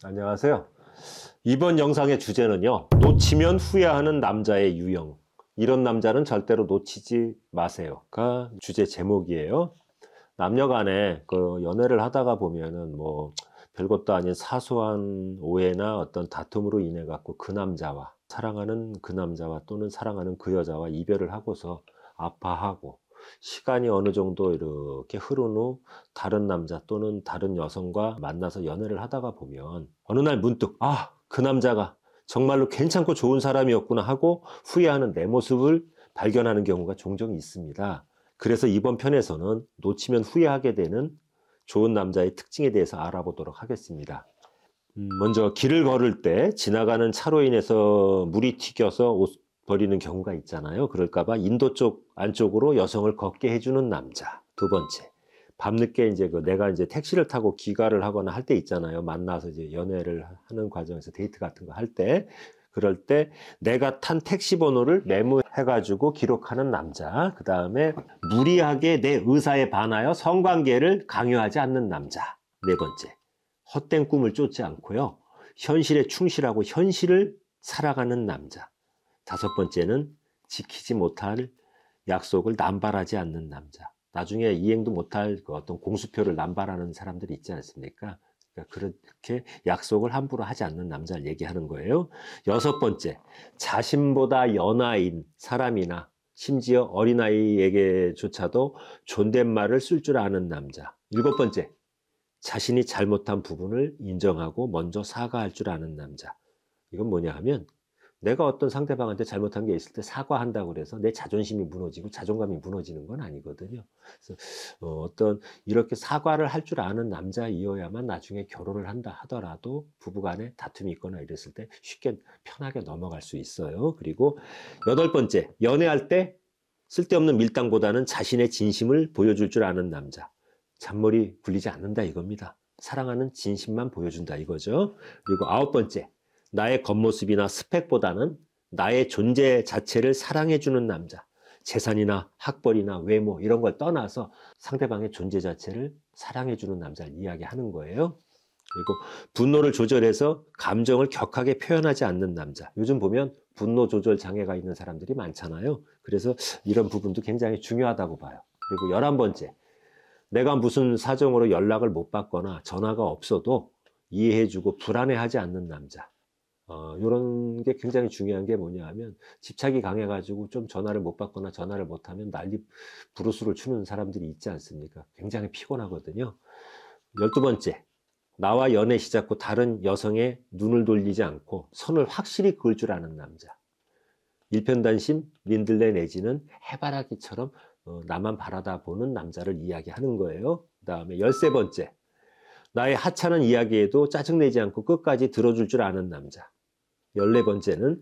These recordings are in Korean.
안녕하세요. 이번 영상의 주제는요, 놓치면 후회하는 남자의 유형. 이런 남자는 절대로 놓치지 마세요가 주제 제목이에요. 남녀 간에 연애를 하다가 보면은 별것도 아닌 사소한 오해나 어떤 다툼으로 인해 갖고 그 남자와 사랑하는 그 남자와 또는 사랑하는 그 여자와 이별을 하고서 아파하고, 시간이 어느 정도 이렇게 흐른 후 다른 남자 또는 다른 여성과 만나서 연애를 하다가 보면 어느 날 문득 그 남자가 정말로 괜찮고 좋은 사람이었구나 하고 후회하는 내 모습을 발견하는 경우가 종종 있습니다. 그래서 이번 편에서는 놓치면 후회하게 되는 좋은 남자의 특징에 대해서 알아보도록 하겠습니다. 먼저 길을 걸을 때 지나가는 차로 인해서 물이 튀겨서 옷 버리는 경우가 있잖아요. 그럴까봐 인도 쪽 안쪽으로 여성을 걷게 해주는 남자. 두 번째, 밤늦게 내가 택시를 타고 귀가를 하거나 할 때 있잖아요. 만나서 연애를 하는 과정에서 데이트 같은 거 할 때, 그럴 때 내가 탄 택시 번호를 메모해가지고 기록하는 남자. 그 다음에 무리하게 내 의사에 반하여 성관계를 강요하지 않는 남자. 네 번째, 헛된 꿈을 쫓지 않고요, 현실에 충실하고 현실을 살아가는 남자. 다섯 번째는 지키지 못할 약속을 남발하지 않는 남자. 나중에 이행도 못할 어떤 공수표를 남발하는 사람들이 있지 않습니까? 그러니까 그렇게 약속을 함부로 하지 않는 남자를 얘기하는 거예요. 여섯 번째, 자신보다 연하인 사람이나 심지어 어린아이에게조차도 존댓말을 쓸 줄 아는 남자. 일곱 번째, 자신이 잘못한 부분을 인정하고 먼저 사과할 줄 아는 남자. 이건 뭐냐 하면, 내가 어떤 상대방한테 잘못한 게 있을 때 사과한다고 그래서 내 자존심이 무너지고 자존감이 무너지는 건 아니거든요. 그래서 어떤 이렇게 사과를 할 줄 아는 남자이어야만 나중에 결혼을 한다 하더라도 부부간에 다툼이 있거나 이랬을 때 쉽게 편하게 넘어갈 수 있어요. 그리고 여덟 번째, 연애할 때 쓸데없는 밀당보다는 자신의 진심을 보여줄 줄 아는 남자. 잔머리 굴리지 않는다 이겁니다. 사랑하는 진심만 보여준다 이거죠. 그리고 아홉 번째, 나의 겉모습이나 스펙보다는 나의 존재 자체를 사랑해주는 남자. 재산이나 학벌이나 외모 이런 걸 떠나서 상대방의 존재 자체를 사랑해주는 남자를 이야기하는 거예요. 그리고 분노를 조절해서 감정을 격하게 표현하지 않는 남자. 요즘 보면 분노 조절 장애가 있는 사람들이 많잖아요. 그래서 이런 부분도 굉장히 중요하다고 봐요. 그리고 11번째, 내가 무슨 사정으로 연락을 못 받거나 전화가 없어도 이해해주고 불안해하지 않는 남자. 이런 게 굉장히 중요한 게 뭐냐 하면, 집착이 강해가지고 좀 전화를 못 받거나 전화를 못하면 난리 부르스를 추는 사람들이 있지 않습니까? 굉장히 피곤하거든요. 12번째, 나와 연애 시작 후 다른 여성의 눈을 돌리지 않고 선을 확실히 그을 줄 아는 남자. 일편단심, 민들레 내지는 해바라기처럼 나만 바라다 보는 남자를 이야기하는 거예요. 그 다음에 13번째, 나의 하찮은 이야기에도 짜증내지 않고 끝까지 들어줄 줄 아는 남자. 14번째는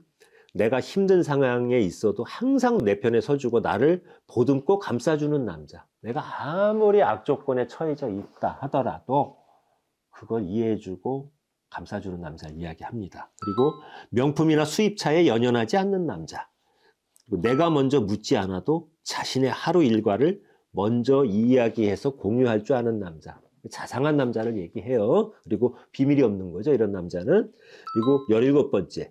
내가 힘든 상황에 있어도 항상 내 편에 서주고 나를 보듬고 감싸주는 남자. 내가 아무리 악조건에 처해져 있다 하더라도 그걸 이해해주고 감싸주는 남자를 이야기합니다. 그리고 명품이나 수입차에 연연하지 않는 남자. 그리고 내가 먼저 묻지 않아도 자신의 하루 일과를 먼저 이야기해서 공유할 줄 아는 남자. 자상한 남자를 얘기해요. 그리고 비밀이 없는 거죠, 이런 남자는. 그리고 17번째,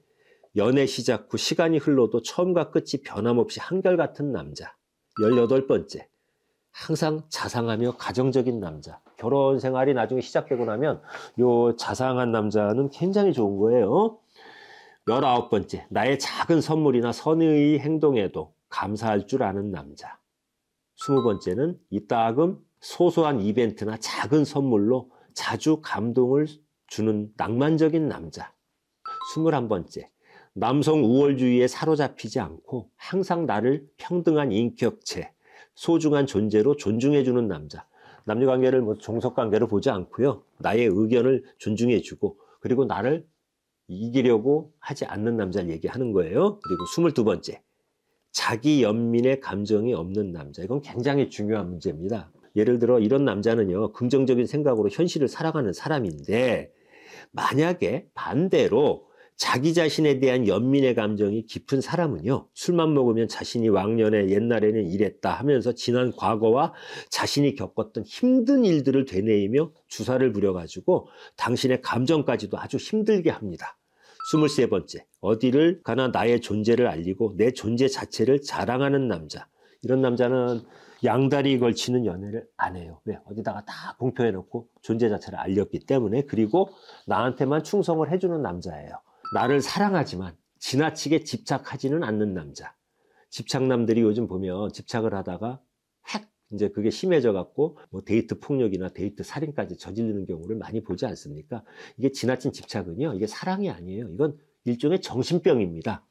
연애 시작 후 시간이 흘러도 처음과 끝이 변함없이 한결같은 남자. 18번째, 항상 자상하며 가정적인 남자. 결혼 생활이 나중에 시작되고 나면 요 자상한 남자는 굉장히 좋은 거예요. 19번째, 나의 작은 선물이나 선의 행동에도 감사할 줄 아는 남자. 20번째는 이따금 소소한 이벤트나 작은 선물로 자주 감동을 주는 낭만적인 남자. 21번째, 남성 우월주의에 사로잡히지 않고 항상 나를 평등한 인격체, 소중한 존재로 존중해주는 남자. 남녀관계를 종속관계로 보지 않고요, 나의 의견을 존중해주고, 그리고 나를 이기려고 하지 않는 남자를 얘기하는 거예요. 그리고 22번째, 자기 연민의 감정이 없는 남자. 이건 굉장히 중요한 문제입니다. 예를 들어 이런 남자는요, 긍정적인 생각으로 현실을 살아가는 사람인데, 만약에 반대로 자기 자신에 대한 연민의 감정이 깊은 사람은요, 술만 먹으면 자신이 왕년에 옛날에는 이랬다 하면서 지난 과거와 자신이 겪었던 힘든 일들을 되뇌이며 주사를 부려가지고 당신의 감정까지도 아주 힘들게 합니다. 23번째, 어디를 가나 나의 존재를 알리고 내 존재 자체를 자랑하는 남자. 이런 남자는 양다리 걸치는 연애를 안 해요. 왜? 어디다가 다 공표해놓고 존재 자체를 알렸기 때문에. 그리고 나한테만 충성을 해주는 남자예요. 나를 사랑하지만 지나치게 집착하지는 않는 남자. 집착남들이 요즘 보면 집착을 하다가 확 이제 그게 심해져 갖고 뭐 데이트 폭력이나 데이트 살인까지 저지르는 경우를 많이 보지 않습니까? 이게 지나친 집착은요, 이게 사랑이 아니에요. 이건 일종의 정신병입니다.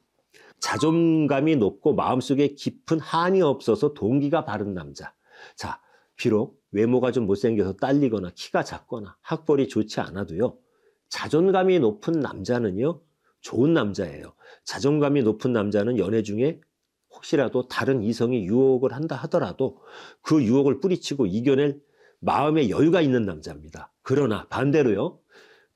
자존감이 높고 마음속에 깊은 한이 없어서 동기가 바른 남자. 자, 비록 외모가 좀 못생겨서 딸리거나 키가 작거나 학벌이 좋지 않아도요, 자존감이 높은 남자는요, 좋은 남자예요. 자존감이 높은 남자는 연애 중에 혹시라도 다른 이성이 유혹을 한다 하더라도 그 유혹을 뿌리치고 이겨낼 마음의 여유가 있는 남자입니다. 그러나 반대로요,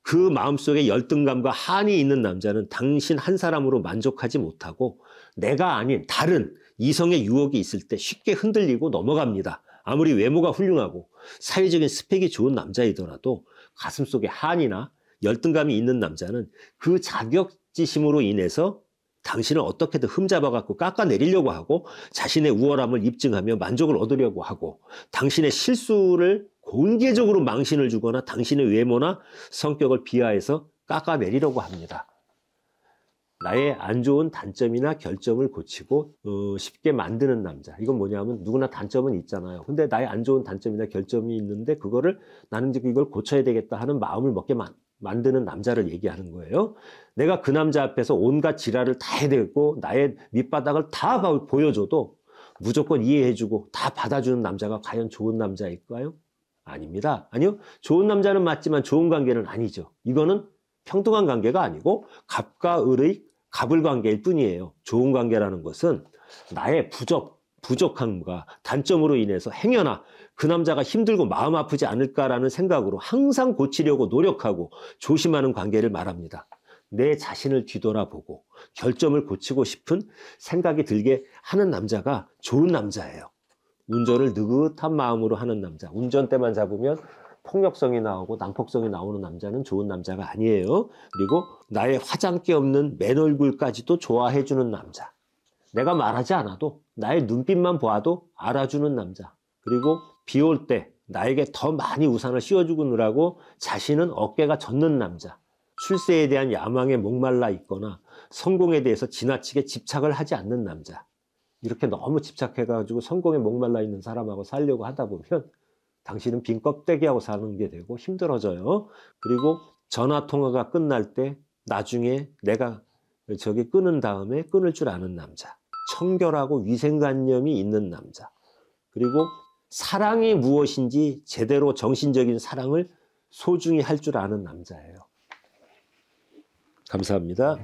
그 마음속에 열등감과 한이 있는 남자는 당신 한 사람으로 만족하지 못하고 내가 아닌 다른 이성의 유혹이 있을 때 쉽게 흔들리고 넘어갑니다. 아무리 외모가 훌륭하고 사회적인 스펙이 좋은 남자이더라도 가슴속에 한이나 열등감이 있는 남자는 그 자격지심으로 인해서 당신을 어떻게든 흠잡아 갖고 깎아내리려고 하고 자신의 우월함을 입증하며 만족을 얻으려고 하고 당신의 실수를 공개적으로 망신을 주거나 당신의 외모나 성격을 비하해서 깎아내리려고 합니다. 나의 안 좋은 단점이나 결점을 고치고 쉽게 만드는 남자. 이건 뭐냐면 누구나 단점은 있잖아요. 근데 나의 안 좋은 단점이나 결점이 있는데 그거를 나는 이제 이걸 고쳐야 되겠다 하는 마음을 먹게 만드는 남자를 얘기하는 거예요. 내가 그 남자 앞에서 온갖 지랄을 다 해대고 나의 밑바닥을 다 보여줘도 무조건 이해해주고 다 받아주는 남자가 과연 좋은 남자일까요? 아닙니다. 아니요. 좋은 남자는 맞지만 좋은 관계는 아니죠. 이거는 평등한 관계가 아니고 갑과 을의 갑을 관계일 뿐이에요. 좋은 관계라는 것은 나의 부족함과 단점으로 인해서 행여나 그 남자가 힘들고 마음 아프지 않을까라는 생각으로 항상 고치려고 노력하고 조심하는 관계를 말합니다. 내 자신을 뒤돌아보고 결점을 고치고 싶은 생각이 들게 하는 남자가 좋은 남자예요. 운전을 느긋한 마음으로 하는 남자. 운전대만 잡으면 폭력성이 나오고 난폭성이 나오는 남자는 좋은 남자가 아니에요. 그리고 나의 화장기 없는 맨 얼굴까지도 좋아해주는 남자. 내가 말하지 않아도 나의 눈빛만 보아도 알아주는 남자. 그리고 비 올 때 나에게 더 많이 우산을 씌워주느라고 자신은 어깨가 젖는 남자. 출세에 대한 야망에 목말라 있거나 성공에 대해서 지나치게 집착을 하지 않는 남자. 이렇게 너무 집착해가지고 성공에 목말라 있는 사람하고 살려고 하다 보면 당신은 빈 껍데기하고 사는 게 되고 힘들어져요. 그리고 전화통화가 끝날 때 나중에 내가 저기 끊은 다음에 끊을 줄 아는 남자. 청결하고 위생관념이 있는 남자. 그리고 사랑이 무엇인지 제대로 정신적인 사랑을 소중히 할 줄 아는 남자예요. 감사합니다.